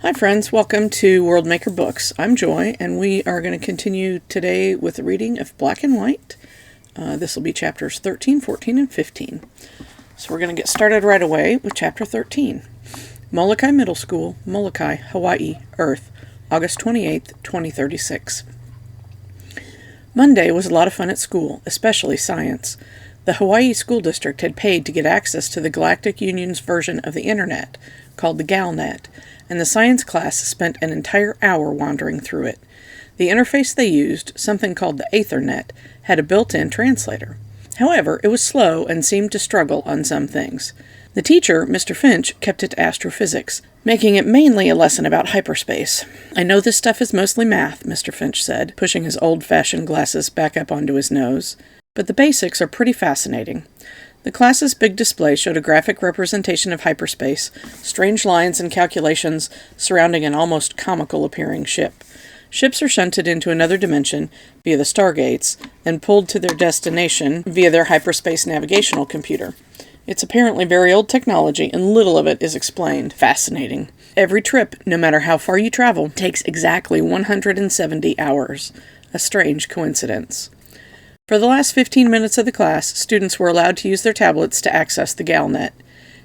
Hi friends, welcome to World Maker Books. I'm Joy, and we are going to continue today with the reading of Black and White. This will be chapters 13, 14, and 15. So we're going to get started right away with chapter 13. Molokai Middle School, Molokai, Hawaii, Earth, August 28th, 2036. Monday was a lot of fun at school, especially science. The Hawaii School District had paid to get access to the Galactic Union's version of the Internet, called the GalNet, and the science class spent an entire hour wandering through it. The interface they used, something called the Ethernet, had a built-in translator. However, it was slow and seemed to struggle on some things. The teacher, Mr. Finch, kept it to astrophysics, making it mainly a lesson about hyperspace. "I know this stuff is mostly math," Mr. Finch said, pushing his old-fashioned glasses back up onto his nose. "But the basics are pretty fascinating." The class's big display showed a graphic representation of hyperspace, strange lines and calculations surrounding an almost comical-appearing ship. Ships are shunted into another dimension via the stargates and pulled to their destination via their hyperspace navigational computer. It's apparently very old technology, and little of it is explained. Fascinating. Every trip, no matter how far you travel, takes exactly 170 hours. A strange coincidence. For the last 15 minutes of the class, students were allowed to use their tablets to access the GalNet.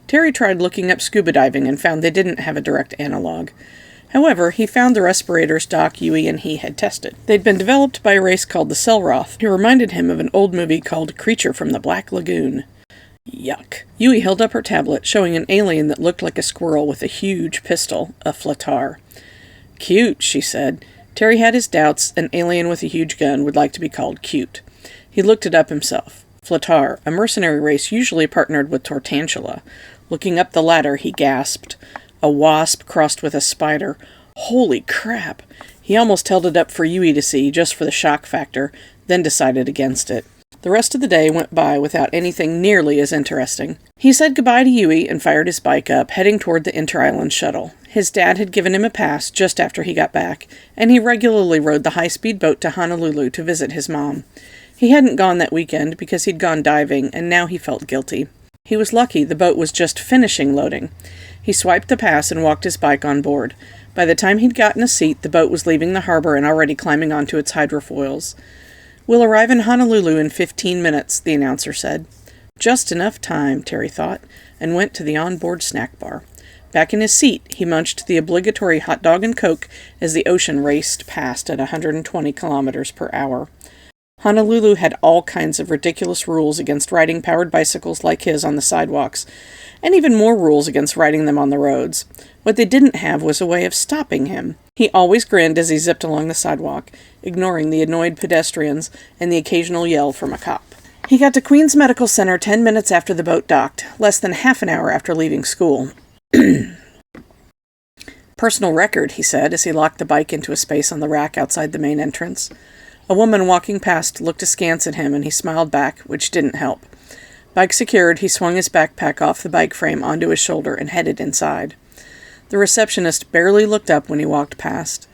Terry tried looking up scuba diving and found they didn't have a direct analog. However, he found the respirators Doc, Yui, and he had tested. They'd been developed by a race called the Selroth, who reminded him of an old movie called Creature from the Black Lagoon. Yuck. Yui held up her tablet, showing an alien that looked like a squirrel with a huge pistol, a flatar. "Cute," she said. Terry had his doubts an alien with a huge gun would like to be called cute. He looked it up himself. Flatar, a mercenary race usually partnered with Tortantula. Looking up the ladder, he gasped. A wasp crossed with a spider. Holy crap! He almost held it up for Yui to see, just for the shock factor, then decided against it. The rest of the day went by without anything nearly as interesting. He said goodbye to Yui and fired his bike up, heading toward the Inter-Island shuttle. His dad had given him a pass just after he got back, and he regularly rode the high-speed boat to Honolulu to visit his mom. He hadn't gone that weekend because he'd gone diving, and now he felt guilty. He was lucky the boat was just finishing loading. He swiped the pass and walked his bike on board. By the time he'd gotten a seat, the boat was leaving the harbor and already climbing onto its hydrofoils. "We'll arrive in Honolulu in 15 minutes, the announcer said. Just enough time, Terry thought, and went to the onboard snack bar. Back in his seat, he munched the obligatory hot dog and Coke as the ocean raced past at 120 kilometers per hour. Honolulu had all kinds of ridiculous rules against riding powered bicycles like his on the sidewalks, and even more rules against riding them on the roads. What they didn't have was a way of stopping him. He always grinned as he zipped along the sidewalk, ignoring the annoyed pedestrians and the occasional yell from a cop. He got to Queens Medical Center 10 minutes after the boat docked, less than half an hour after leaving school. "Personal record," he said as he locked the bike into a space on the rack outside the main entrance. A woman walking past looked askance at him, and he smiled back, which didn't help. Bike secured, he swung his backpack off the bike frame onto his shoulder and headed inside. The receptionist barely looked up when he walked past.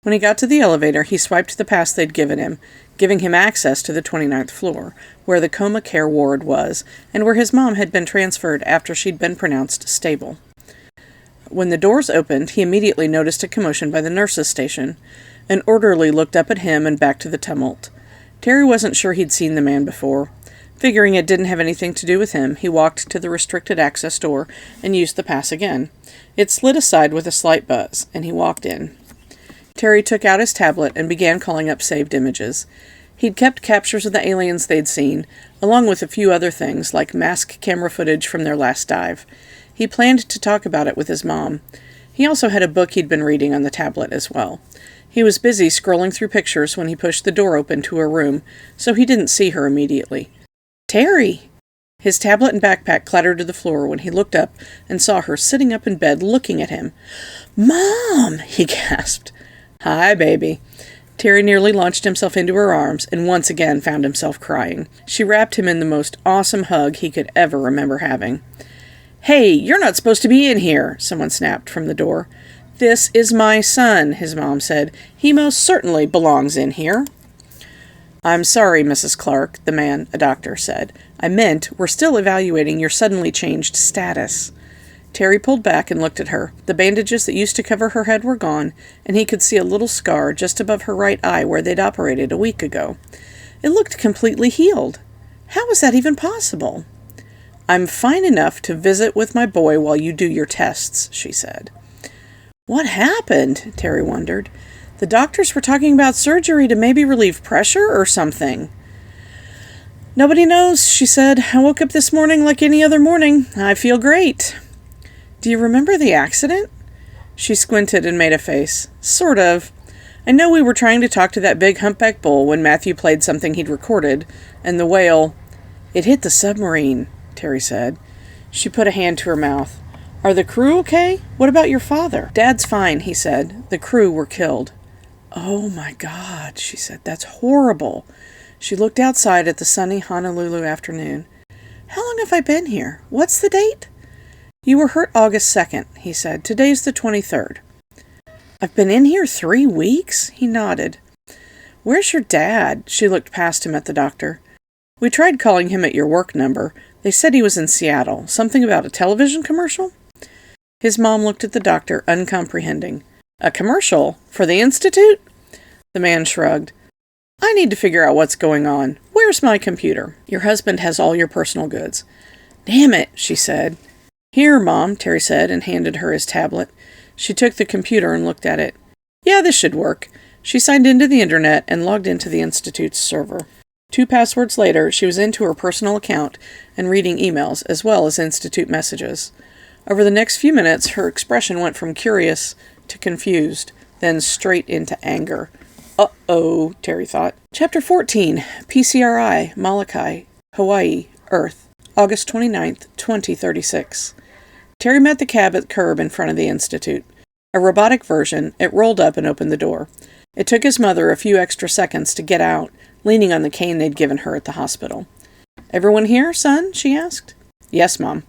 When he got to the elevator, he swiped the pass they'd given him, giving him access to the 29th floor, where the coma care ward was, and where his mom had been transferred after she'd been pronounced stable. When the doors opened, he immediately noticed a commotion by the nurses' station. An orderly looked up at him and back to the tumult. Terry wasn't sure he'd seen the man before. Figuring it didn't have anything to do with him, he walked to the restricted access door and used the pass again. It slid aside with a slight buzz, and he walked in. Terry took out his tablet and began calling up saved images. He'd kept captures of the aliens they'd seen, along with a few other things, like mask camera footage from their last dive. He planned to talk about it with his mom. He also had a book he'd been reading on the tablet as well. He was busy scrolling through pictures when he pushed the door open to her room, so he didn't see her immediately. "Terry!" His tablet and backpack clattered to the floor when he looked up and saw her sitting up in bed looking at him. "Mom!" he gasped. "Hi, baby." Terry nearly launched himself into her arms and once again found himself crying. She wrapped him in the most awesome hug he could ever remember having. "Hey, you're not supposed to be in here," someone snapped from the door. "This is my son," his mom said. "He most certainly belongs in here." "I'm sorry, Mrs. Clark," the man, a doctor, said. "I meant we're still evaluating your suddenly changed status." Terry pulled back and looked at her. The bandages that used to cover her head were gone, and he could see a little scar just above her right eye where they'd operated a week ago. It looked completely healed. How was that even possible? "I'm fine enough to visit with my boy while you do your tests," she said. What happened? Terry wondered. The doctors were talking about surgery to maybe relieve pressure or something. "Nobody knows," she said. "I woke up this morning like any other morning. I feel great." "Do you remember the accident?" She squinted and made a face. "Sort of. I know we were trying to talk to that big humpback bull when Matthew played something he'd recorded, and the whale—" "It hit the submarine," Terry said. She put a hand to her mouth. "Are the crew okay? What about your father?" "Dad's fine," he said. "The crew were killed." "Oh my God," she said. "That's horrible." She looked outside at the sunny Honolulu afternoon. "How long have I been here? What's the date?" "You were hurt August 2nd, he said. Today's the 23rd. "I've been in here 3 weeks?" He nodded. "Where's your dad?" She looked past him at the doctor. "We tried calling him at your work number. They said he was in Seattle. Something about a television commercial?" His mom looked at the doctor, uncomprehending. "A commercial? For the Institute?" The man shrugged. "I need to figure out what's going on. Where's my computer?" "Your husband has all your personal goods." "Damn it," she said. "Here, Mom," Terry said, and handed her his tablet. She took the computer and looked at it. "Yeah, this should work." She signed into the internet and logged into the Institute's server. 2 passwords later, she was into her personal account and reading emails, as well as Institute messages. Over the next few minutes, her expression went from curious to confused, then straight into anger. Uh-oh, Terry thought. Chapter 14, PCRI, Molokai, Hawaii, Earth, August 29th, 2036. Terry met the cab at the curb in front of the Institute. A robotic version, it rolled up and opened the door. It took his mother a few extra seconds to get out, leaning on the cane they'd given her at the hospital. "Everyone here, son?" she asked. "Yes, Mom."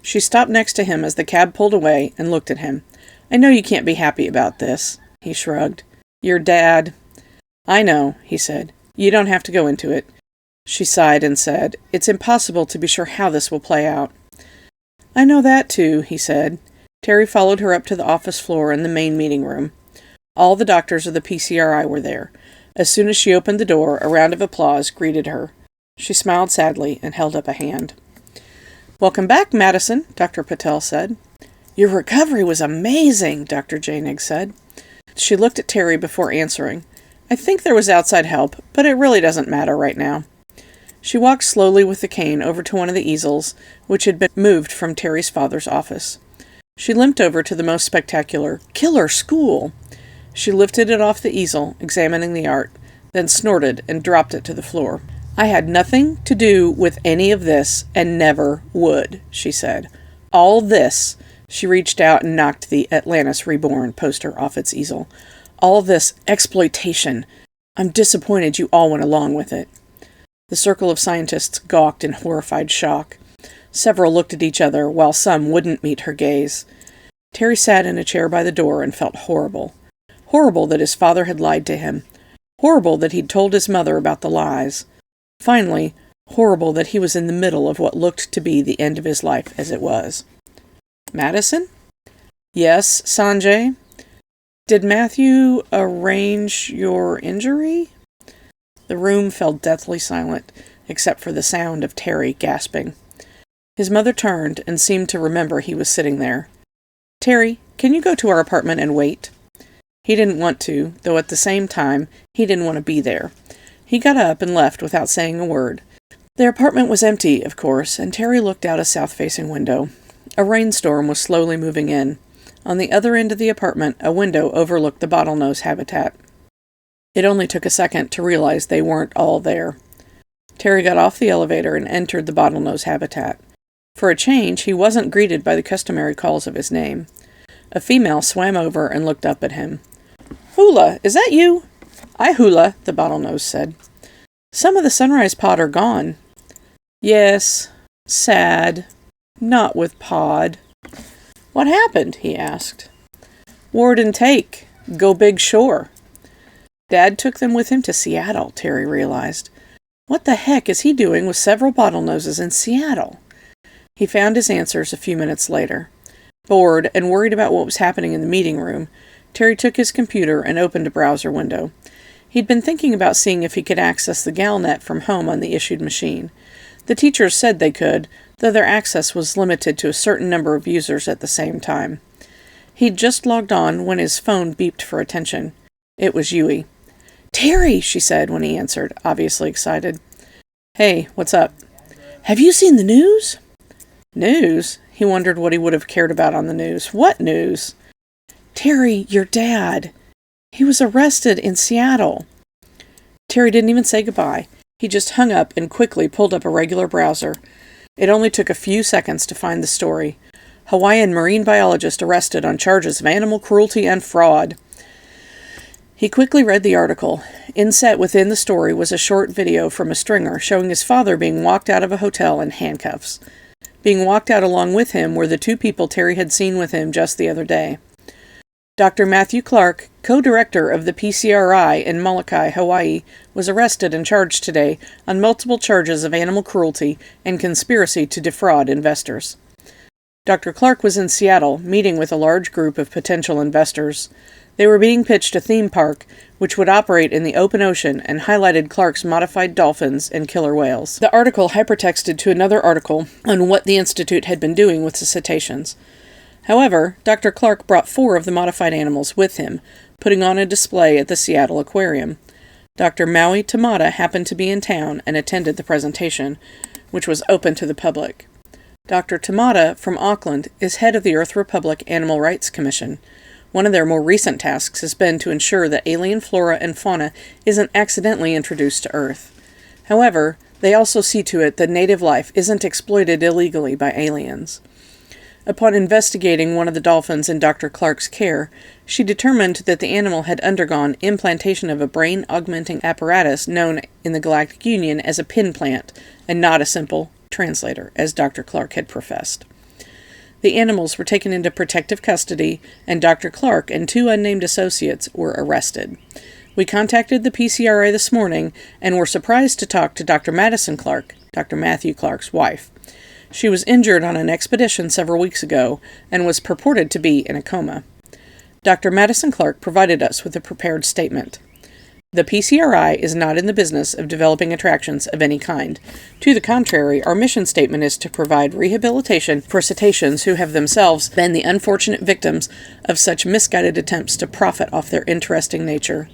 She stopped next to him as the cab pulled away and looked at him. "I know you can't be happy about this." He shrugged. "Your dad—" "I know," he said. "You don't have to go into it." She sighed and said, "It's impossible to be sure how this will play out." "I know that, too," he said. Terry followed her up to the office floor in the main meeting room. All the doctors of the PCRI were there. As soon as she opened the door, a round of applause greeted her. She smiled sadly and held up a hand. "Welcome back, Madison," Dr. Patel said. "Your recovery was amazing," Dr. Janig said. She looked at Terry before answering. "I think there was outside help, but it really doesn't matter right now." She walked slowly with the cane over to one of the easels, which had been moved from Terry's father's office. She limped over to the most spectacular killer school. She lifted it off the easel, examining the art, then snorted and dropped it to the floor. "I had nothing to do with any of this, and never would," she said. "All this," she reached out and knocked the Atlantis Reborn poster off its easel. "All this exploitation. I'm disappointed you all went along with it." The circle of scientists gawked in horrified shock. Several looked at each other, while some wouldn't meet her gaze. Terry sat in a chair by the door and felt horrible. Horrible that his father had lied to him. Horrible that he'd told his mother about the lies. Finally, horrible that he was in the middle of what looked to be the end of his life as it was. "Madison?" "Yes, Sanjay?" "Did Matthew arrange your injury?" The room fell deathly silent, except for the sound of Terry gasping. His mother turned and seemed to remember he was sitting there. "Terry, can you go to our apartment and wait?" He didn't want to, though at the same time, he didn't want to be there. He got up and left without saying a word. Their apartment was empty, of course, and Terry looked out a south-facing window. A rainstorm was slowly moving in. On the other end of the apartment, a window overlooked the bottlenose habitat. It only took a second to realize they weren't all there. Terry got off the elevator and entered the bottlenose habitat. For a change, he wasn't greeted by the customary calls of his name. A female swam over and looked up at him. "Hula, is that you?" "I Hula," the bottlenose said. "Some of the sunrise pod are gone." "Yes. Sad. Not with Pod." "What happened?" he asked. "Ward and take. Go big shore." Dad took them with him to Seattle, Terry realized. What the heck is he doing with several bottlenoses in Seattle? He found his answers a few minutes later. Bored and worried about what was happening in the meeting room, Terry took his computer and opened a browser window. He'd been thinking about seeing if he could access the Galnet from home on the issued machine. The teachers said they could, though their access was limited to a certain number of users at the same time. He'd just logged on when his phone beeped for attention. It was Yui. "Terry," she said when he answered, obviously excited. "Hey, what's up?" "Have you seen the news?" News? He wondered what he would have cared about on the news. What news? "Terry, your dad. He was arrested in Seattle." Terry didn't even say goodbye. He just hung up and quickly pulled up a regular browser. It only took a few seconds to find the story. Hawaiian marine biologist arrested on charges of animal cruelty and fraud. He quickly read the article. Inset within the story was a short video from a stringer showing his father being walked out of a hotel in handcuffs. Being walked out along with him were the two people Terry had seen with him just the other day. Dr. Matthew Clark, co-director of the PCRI in Molokai, Hawaii, was arrested and charged today on multiple charges of animal cruelty and conspiracy to defraud investors. Dr. Clark was in Seattle, meeting with a large group of potential investors. They were being pitched a theme park, which would operate in the open ocean and highlighted Clark's modified dolphins and killer whales. The article hypertexted to another article on what the Institute had been doing with the cetaceans. However, Dr. Clark brought 4 of the modified animals with him, putting on a display at the Seattle Aquarium. Dr. Maui Tamada happened to be in town and attended the presentation, which was open to the public. Dr. Tamada, from Auckland, is head of the Earth Republic Animal Rights Commission. One of their more recent tasks has been to ensure that alien flora and fauna isn't accidentally introduced to Earth. However, they also see to it that native life isn't exploited illegally by aliens. Upon investigating one of the dolphins in Dr. Clark's care, she determined that the animal had undergone implantation of a brain-augmenting apparatus known in the Galactic Union as a pinplant, and not a simple translator, as Dr. Clark had professed. The animals were taken into protective custody, and Dr. Clark and 2 unnamed associates were arrested. We contacted the PCRA this morning and were surprised to talk to Dr. Madison Clark, Dr. Matthew Clark's wife. She was injured on an expedition several weeks ago and was purported to be in a coma. Dr. Madison Clark provided us with a prepared statement. The PCRI is not in the business of developing attractions of any kind. To the contrary, our mission statement is to provide rehabilitation for cetaceans who have themselves been the unfortunate victims of such misguided attempts to profit off their interesting nature.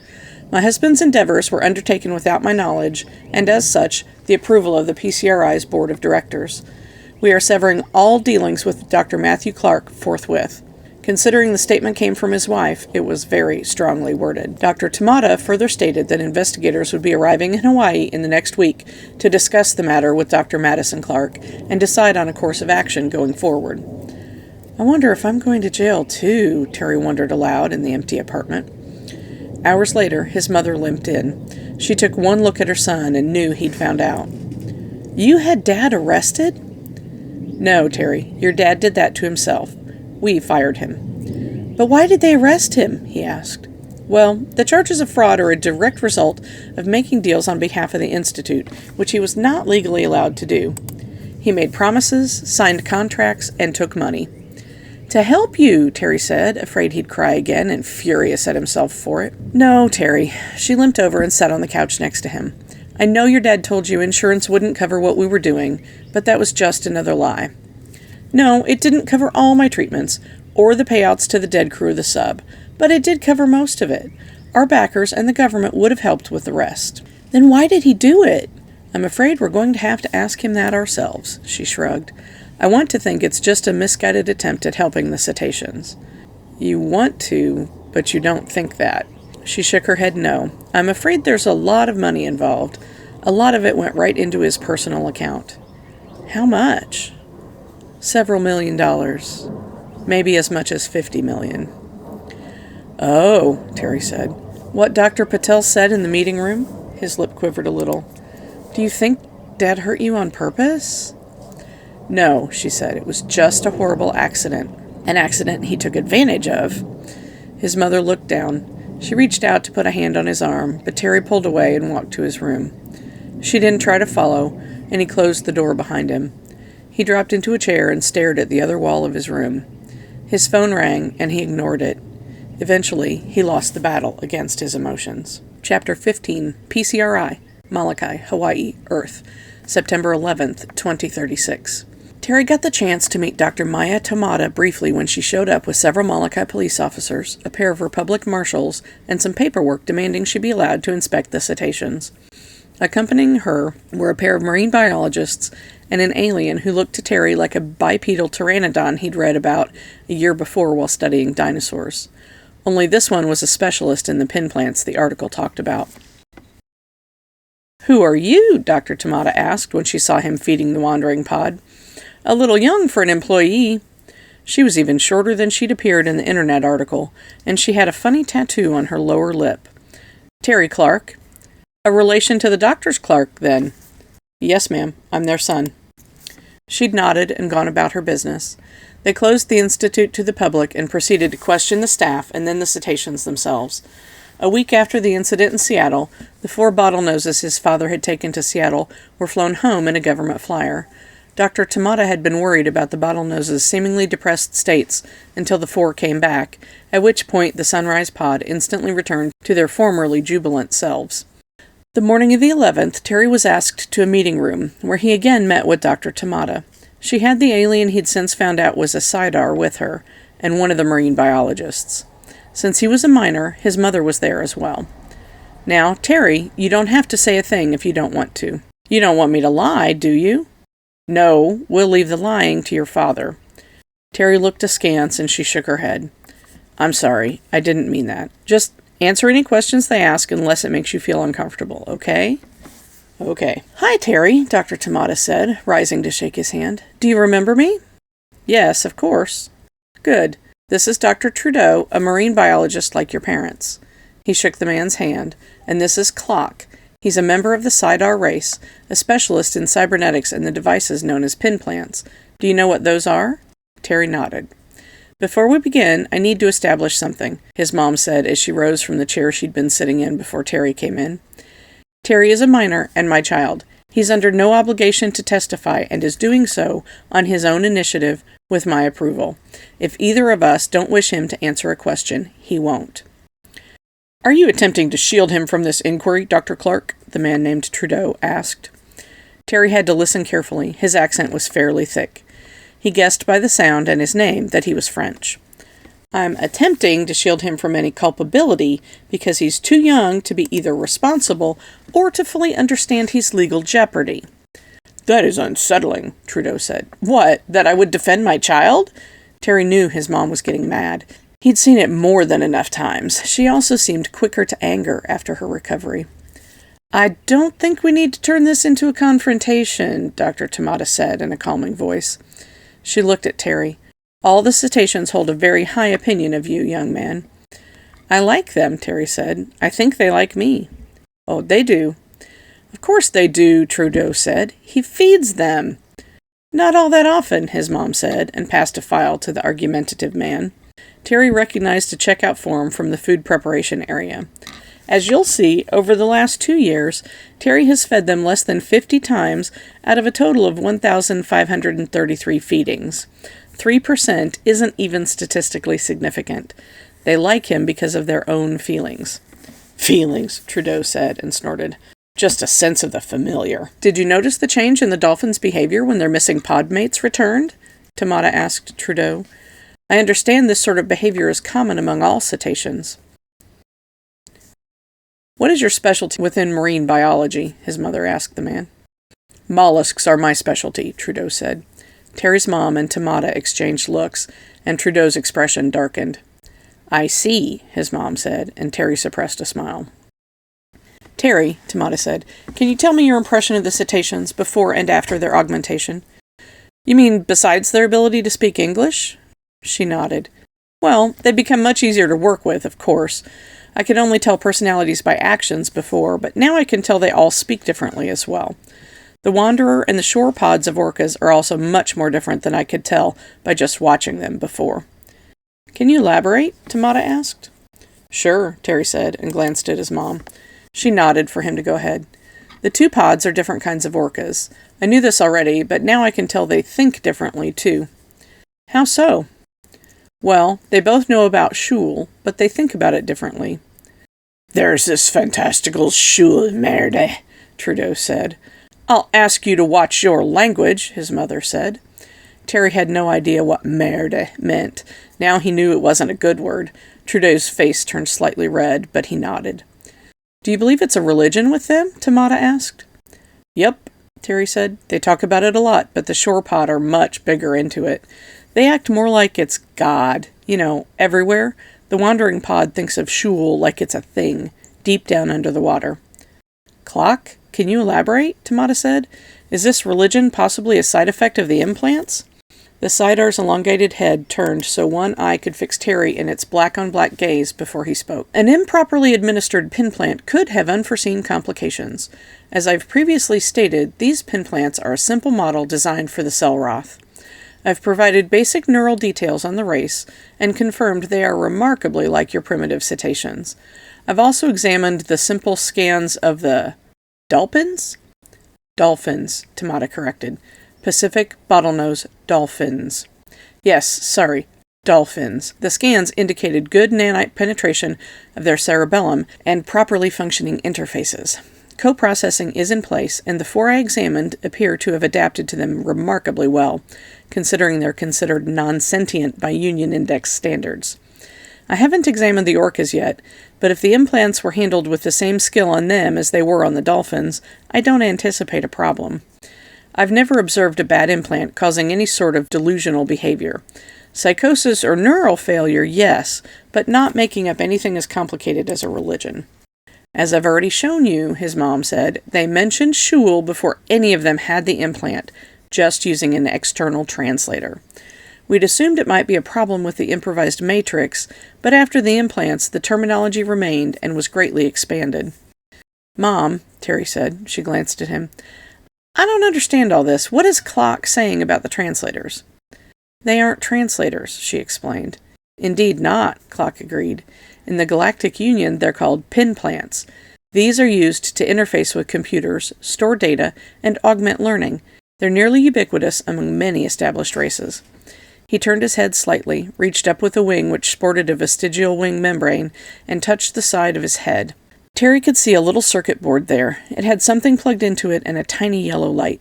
My husband's endeavors were undertaken without my knowledge, and as such, the approval of the PCRI's board of directors. We are severing all dealings with Dr. Matthew Clark forthwith. Considering the statement came from his wife, it was very strongly worded. Dr. Tamada further stated that investigators would be arriving in Hawaii in the next week to discuss the matter with Dr. Madison Clark and decide on a course of action going forward. "I wonder if I'm going to jail too," Terry wondered aloud in the empty apartment. Hours later, his mother limped in. She took one look at her son and knew he'd found out. "You had Dad arrested?" "No, Terry. Your dad did that to himself. We fired him." "But why did they arrest him?" he asked. "Well, the charges of fraud are a direct result of making deals on behalf of the Institute, which he was not legally allowed to do. He made promises, signed contracts, and took money." "To help you," Terry said, afraid he'd cry again and furious at himself for it. "No, Terry." She limped over and sat on the couch next to him. "I know your dad told you insurance wouldn't cover what we were doing, but that was just another lie. No, it didn't cover all my treatments, or the payouts to the dead crew of the sub, but it did cover most of it. Our backers and the government would have helped with the rest." "Then why did he do it?" "I'm afraid we're going to have to ask him that ourselves," she shrugged. "I want to think it's just a misguided attempt at helping the cetaceans." "You want to, but you don't think that." She shook her head no. "I'm afraid there's a lot of money involved. A lot of it went right into his personal account." "How much?" "Several $1,000,000. Maybe as much as 50 million. "Oh," Terry said. "What Dr. Patel said in the meeting room?" His lip quivered a little. "Do you think Dad hurt you on purpose?" "No," she said. "It was just a horrible accident. An accident he took advantage of." His mother looked down. She reached out to put a hand on his arm, but Terry pulled away and walked to his room. She didn't try to follow, and he closed the door behind him. He dropped into a chair and stared at the other wall of his room. His phone rang, and he ignored it. Eventually, he lost the battle against his emotions. Chapter 15, PCRI, Molokai, Hawaii, Earth, September 11th, 2036. Terry got the chance to meet Dr. Maya Tamada briefly when she showed up with several Molokai police officers, a pair of Republic marshals, and some paperwork demanding she be allowed to inspect the cetaceans. Accompanying her were a pair of marine biologists and an alien who looked to Terry like a bipedal pteranodon he'd read about a year before while studying dinosaurs. Only this one was a specialist in the pin plants the article talked about. "Who are you?" Dr. Tamada asked when she saw him feeding the wandering pod. "A little young for an employee." She was even shorter than she'd appeared in the internet article, and she had a funny tattoo on her lower lip. "Terry Clark." "A relation to the doctor's Clark, then?" "Yes, ma'am. I'm their son." She'd nodded and gone about her business. They closed the institute to the public and proceeded to question the staff and then the cetaceans themselves. A week after the incident in Seattle, the 4 bottlenoses his father had taken to Seattle were flown home in a government flyer. Dr. Tamada had been worried about the bottlenoses' seemingly depressed states until the 4 came back, at which point the Sunrise Pod instantly returned to their formerly jubilant selves. The morning of the 11th, Terry was asked to a meeting room, where he again met with Dr. Tamada. She had the alien he'd since found out was a Sidar with her, and one of the marine biologists. Since he was a minor, his mother was there as well. "Now, Terry, you don't have to say a thing if you don't want to." "You don't want me to lie, do you?" "No, we'll leave the lying to your father." Terry looked askance and she shook her head. "I'm sorry, I didn't mean that. Just answer any questions they ask unless it makes you feel uncomfortable, okay?" "Okay." "Hi, Terry," Dr. Tamada said, rising to shake his hand. "Do you remember me?" "Yes, of course." "Good. This is Dr. Trudeau, a marine biologist like your parents." He shook the man's hand. "And this is Clock. He's a member of the Sidar race, a specialist in cybernetics and the devices known as pin plants. Do you know what those are?" Terry nodded. "Before we begin, I need to establish something," his mom said as she rose from the chair she'd been sitting in before Terry came in. "Terry is a minor and my child. He's under no obligation to testify and is doing so on his own initiative with my approval. If either of us don't wish him to answer a question, he won't." "Are you attempting to shield him from this inquiry, Dr. Clark?" the man named Trudeau asked. Terry had to listen carefully. His accent was fairly thick. He guessed by the sound and his name that he was French. "I'm attempting to shield him from any culpability because he's too young to be either responsible or to fully understand his legal jeopardy." "That is unsettling," Trudeau said. "What, that I would defend my child?" Terry knew his mom was getting mad. He'd seen it more than enough times. She also seemed quicker to anger after her recovery. "I don't think we need to turn this into a confrontation," Dr. Tamada said in a calming voice. She looked at Terry. "All the cetaceans hold a very high opinion of you, young man." "I like them," Terry said. "I think they like me." "Oh, they do." "Of course they do," Trudeau said. "He feeds them." "Not all that often," his mom said, and passed a file to the argumentative man. Terry recognized a checkout form from the food preparation area. "As you'll see, over the last 2 years, Terry has fed them less than 50 times out of a total of 1,533 feedings. 3% isn't even statistically significant. They like him because of their own feelings." "Feelings," Trudeau said and snorted. "Just a sense of the familiar." "Did you notice the change in the dolphins' behavior when their missing pod mates returned?" Tamada asked Trudeau. "I understand this sort of behavior is common among all cetaceans." "What is your specialty within marine biology?" his mother asked the man. "Mollusks are my specialty," Trudeau said. Terry's mom and Tamada exchanged looks, and Trudeau's expression darkened. "I see," his mom said, and Terry suppressed a smile. "Terry," Tamada said, "can you tell me your impression of the cetaceans before and after their augmentation?" "You mean besides their ability to speak English?" She nodded. "Well, they've become much easier to work with, of course. I could only tell personalities by actions before, but now I can tell they all speak differently as well. The Wanderer and the shore pods of orcas are also much more different than I could tell by just watching them before." "Can you elaborate?" Tamada asked. "Sure," Terry said, and glanced at his mom. She nodded for him to go ahead. "The 2 pods are different kinds of orcas. I knew this already, but now I can tell they think differently, too." "How so?" Well, they both know about Shul, but they think about it differently. There's this fantastical Shul merde, Trudeau said. I'll ask you to watch your language, his mother said. Terry had no idea what merde meant. Now he knew it wasn't a good word. Trudeau's face turned slightly red, but he nodded. Do you believe it's a religion with them? Tamada asked. Yep, Terry said. They talk about it a lot, but the Shorepot are much bigger into it. They act more like it's God, everywhere. The wandering pod thinks of Shul like it's a thing, deep down under the water. Clock? Can you elaborate? Tamada said. Is this religion possibly a side effect of the implants? The Sidar's elongated head turned so one eye could fix Terry in its black-on-black gaze before he spoke. An improperly administered pinplant could have unforeseen complications. As I've previously stated, these pinplants are a simple model designed for the Selroth. I've provided basic neural details on the race and confirmed they are remarkably like your primitive cetaceans. I've also examined the simple scans of the dolphins? Dolphins, Tamada corrected. Pacific bottlenose dolphins. Yes, sorry, dolphins. The scans indicated good nanite penetration of their cerebellum and properly functioning interfaces. Co-processing is in place, and the four I examined appear to have adapted to them remarkably well, considering they're considered non-sentient by Union Index standards. I haven't examined the orcas yet, but if the implants were handled with the same skill on them as they were on the dolphins, I don't anticipate a problem. I've never observed a bad implant causing any sort of delusional behavior. Psychosis or neural failure, yes, but not making up anything as complicated as a religion. As I've already shown you, his mom said, they mentioned Shul before any of them had the implant, just using an external translator. We'd assumed it might be a problem with the improvised matrix, but after the implants, the terminology remained and was greatly expanded. Mom, Terry said. She glanced at him. I don't understand all this. What is Clock saying about the translators? They aren't translators, she explained. Indeed not, Clock agreed. In the Galactic Union, they're called pinplants. These are used to interface with computers, store data, and augment learning. They're nearly ubiquitous among many established races. He turned his head slightly, reached up with a wing which sported a vestigial wing membrane, and touched the side of his head. Terry could see a little circuit board there. It had something plugged into it and a tiny yellow light.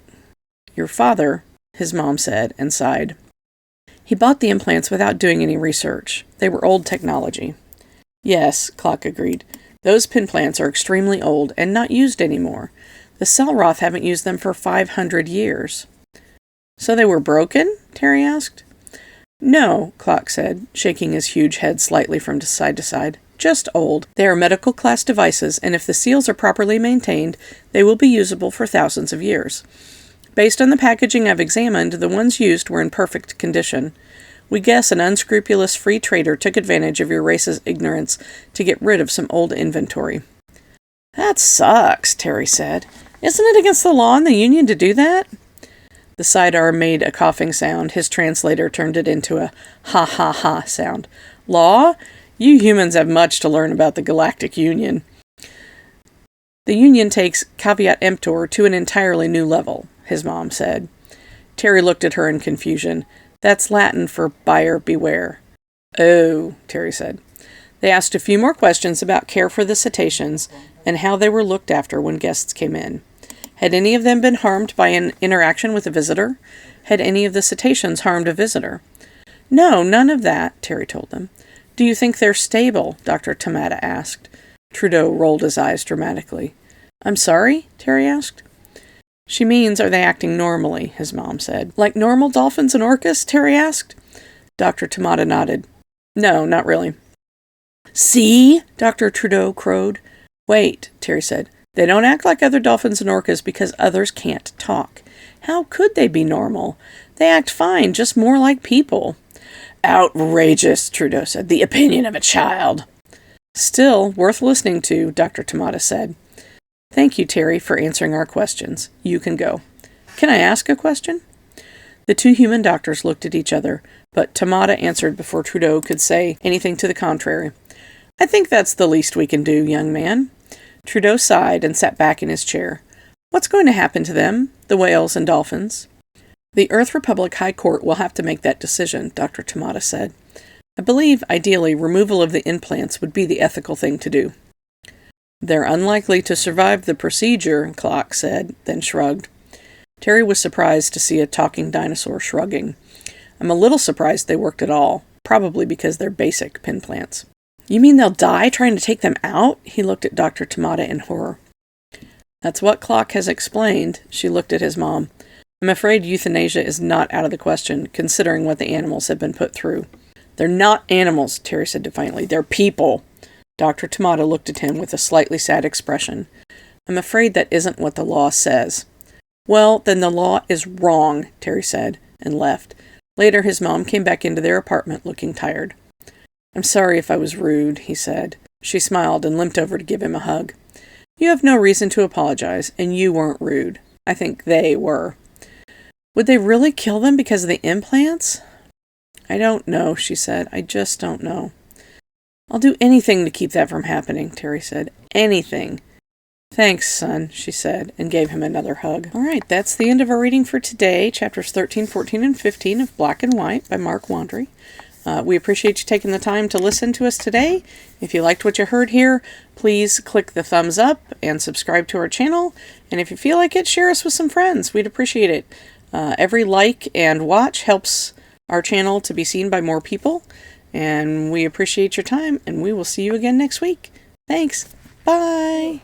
Your father, his mom said, and sighed. He bought the implants without doing any research. They were old technology. Yes, Clock agreed. Those pinplants are extremely old and not used anymore. The Selroth haven't used them for 500 years. So they were broken? Terry asked. No, Clock said, shaking his huge head slightly from side to side. Just old. They are medical class devices, and if the seals are properly maintained, they will be usable for thousands of years. Based on the packaging I've examined, the ones used were in perfect condition. We guess an unscrupulous free trader took advantage of your race's ignorance to get rid of some old inventory. That sucks, Terry said. Isn't it against the law in the Union to do that? The Sidar made a coughing sound. His translator turned it into a ha-ha-ha sound. Law? You humans have much to learn about the Galactic Union. The Union takes caveat emptor to an entirely new level, his mom said. Terry looked at her in confusion. That's Latin for buyer beware. Oh, Terry said. They asked a few more questions about care for the cetaceans and how they were looked after when guests came in. Had any of them been harmed by an interaction with a visitor? Had any of the cetaceans harmed a visitor? No, none of that, Terry told them. Do you think they're stable? Dr. Tamada asked. Trudeau rolled his eyes dramatically. I'm sorry? Terry asked. She means, are they acting normally? His mom said. Like normal dolphins and orcas? Terry asked. Dr. Tamada nodded. No, not really. See? Dr. Trudeau crowed. Wait, Terry said. They don't act like other dolphins and orcas because others can't talk. How could they be normal? They act fine, just more like people. Outrageous, Trudeau said. The opinion of a child. Still, worth listening to, Dr. Tamada said. Thank you, Terry, for answering our questions. You can go. Can I ask a question? The two human doctors looked at each other, but Tamada answered before Trudeau could say anything to the contrary. I think that's the least we can do, young man. Trudeau sighed and sat back in his chair. What's going to happen to them, the whales and dolphins? The Earth Republic High Court will have to make that decision, Dr. Tamada said. I believe, ideally, removal of the implants would be the ethical thing to do. They're unlikely to survive the procedure, Clark said, then shrugged. Terry was surprised to see a talking dinosaur shrugging. I'm a little surprised they worked at all, probably because they're basic implants. You mean they'll die trying to take them out? He looked at Dr. Tamada in horror. That's what Clark has explained. She looked at his mom. I'm afraid euthanasia is not out of the question, considering what the animals have been put through. They're not animals, Terry said defiantly. They're people. Dr. Tamada looked at him with a slightly sad expression. I'm afraid that isn't what the law says. Well, then the law is wrong, Terry said, and left. Later, his mom came back into their apartment looking tired. I'm sorry if I was rude, he said. She smiled and limped over to give him a hug. You have no reason to apologize, and you weren't rude. I think they were. Would they really kill them because of the implants? I don't know, she said. I just don't know. I'll do anything to keep that from happening, Terry said. Anything. Thanks, son, she said, and gave him another hug. All right, that's the end of our reading for today, chapters 13, 14, and 15 of Black and White by Mark Wandrey. We appreciate you taking the time to listen to us today. If you liked what you heard here, please click the thumbs up and subscribe to our channel. And if you feel like it, share us with some friends. We'd appreciate it. Every like and watch helps our channel to be seen by more people. And we appreciate your time, and we will see you again next week. Thanks. Bye.